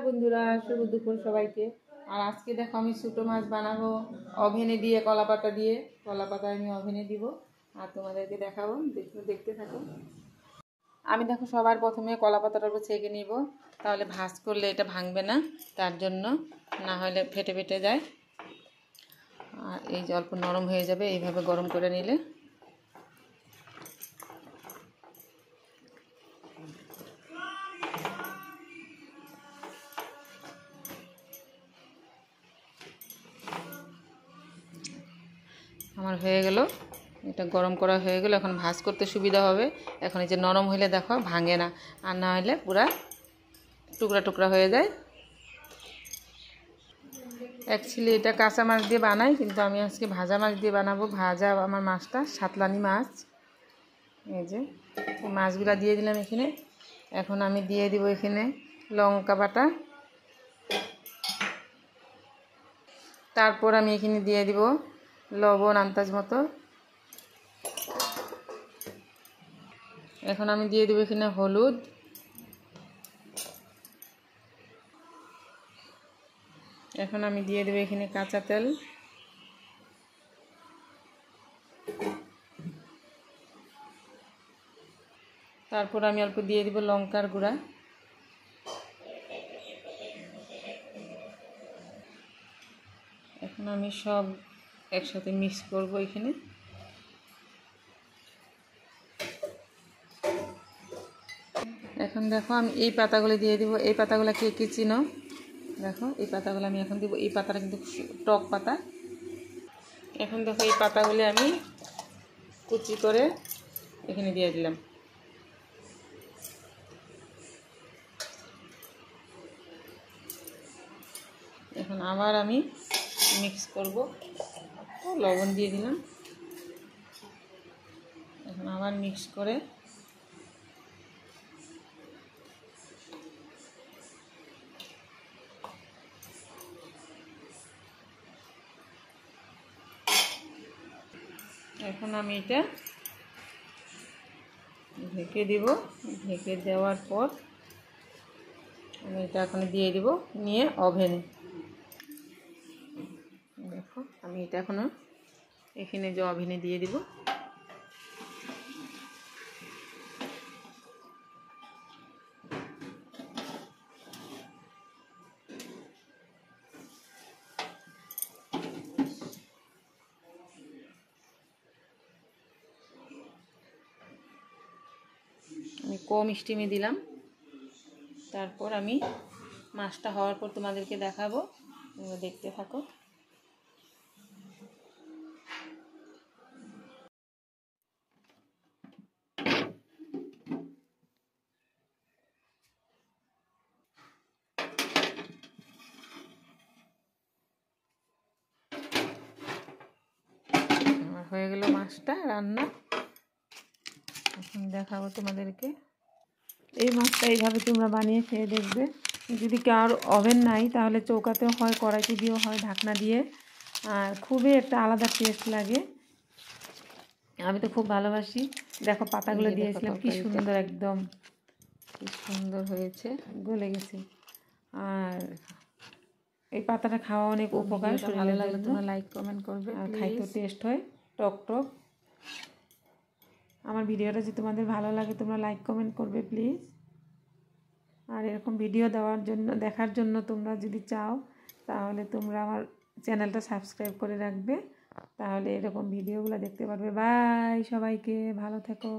বন্ধুরা, শুভ দুপুর সবাইকে। আর আজকে দেখো আমি ছোটো মাছ বানাবো ওভেনে দিয়ে, কলাপাতা দিয়ে। কলাপাতা আমি ওভেনে দিব আর তোমাদেরকে দেখাবো, দেখতে থাকো। আমি দেখো সবার প্রথমে কলাপাতাটার উপর ছেঁকে নিব, তাহলে ভাঁজ করলে এটা ভাঙবে না, তার জন্য, না হলে ফেটে ফেটে যায়। আর এই যে অল্প নরম হয়ে যাবে এইভাবে গরম করে নিলে। আমার হয়ে গেল, এটা গরম করা হয়ে গেল। এখন ভাঁজ করতে সুবিধা হবে। এখন এই যে নরম হইলে দেখো ভাঙে না, আর না হলে পুরা টুকরা টুকরা হয়ে যায়। অ্যাকচুয়ালি এটা কাঁচা মাছ দিয়ে বানাই, কিন্তু আমি আজকে ভাজা মাছ দিয়ে বানাবো। ভাজা আমার মাছটা সাতলানি মাছ। এই যে মাছগুলো দিয়ে দিলাম এখানে। এখন আমি দিয়ে দিব এখানে লঙ্কা বাটা, তারপর আমি এখানে দিয়ে দিব লবণ আন্দাজ মতো। এখন আমি দিয়ে দেবো এখানে হলুদ, এখন আমি দিয়ে দেবো এখানে কাঁচা তেল, তারপর আমি অল্প দিয়ে দিব লঙ্কার গুঁড়া। এখন আমি সব একসাথে মিক্স করব এখানে। এখন দেখো আমি এই পাতাগুলো দিয়ে দিব। এই পাতাগুলো কে চিনো দেখো, এই পাতাগুলো আমি এখন দিব। এই পাতাটা কিন্তু টক পাতা। এখন দেখো এই পাতাগুলো আমি কুচি করে এখানে দিয়ে দিলাম। এখন আবার আমি মিক্স করব, লবণ দিয়ে দিলাম। এখন আবার মিক্স করে এখন আমি এটা ঢেকে দিব। ঢেকে দেওয়ার পর আমি এটা এখন দিয়ে দিব নিয়ে ওভেনে। দেখো আমি এটা এখনো এখানে যে ওভেনে দিয়ে দিব। আমি কম স্টিমে দিলাম। তারপর আমি মাছটা হওয়ার পর তোমাদেরকে দেখাবো, তোমরা দেখতে থাকো। আমার হয়ে গেল মাছটা রান্না। এখন দেখাবো তোমাদেরকে। এই মাছটা এইভাবে তোমরা বানিয়ে খেয়ে দেখবে। যদি কার ওভেন নাই তাহলে চৌকাতেও হয়, কড়াইতে দিয়েও হয়, ঢাকনা দিয়ে। আর খুবই একটা আলাদা টেস্ট লাগে। আমি তো খুব ভালোবাসি। দেখো পাতাগুলো দিয়েছিলাম, কি সুন্দর, একদম কি সুন্দর হয়েছে, গলে গেছে। আর এই পাতাটা খাওয়া অনেক উপকার। ভালো লাগলে তোমরা লাইক কমেন্ট করবে। আর খাইতে টেস্ট হয় টক টক। আমার ভিডিওটা যদি তোমাদের ভালো লাগে তোমরা লাইক কমেন্ট করবে প্লিজ। আর এরকম ভিডিও দেখার জন্য তোমরা যদি চাও তাহলে তোমরা আমার চ্যানেলটা সাবস্ক্রাইব করে রাখবে, তাহলে এরকম ভিডিওগুলো দেখতে পারবে। বাই সবাইকে, ভালো থেকো।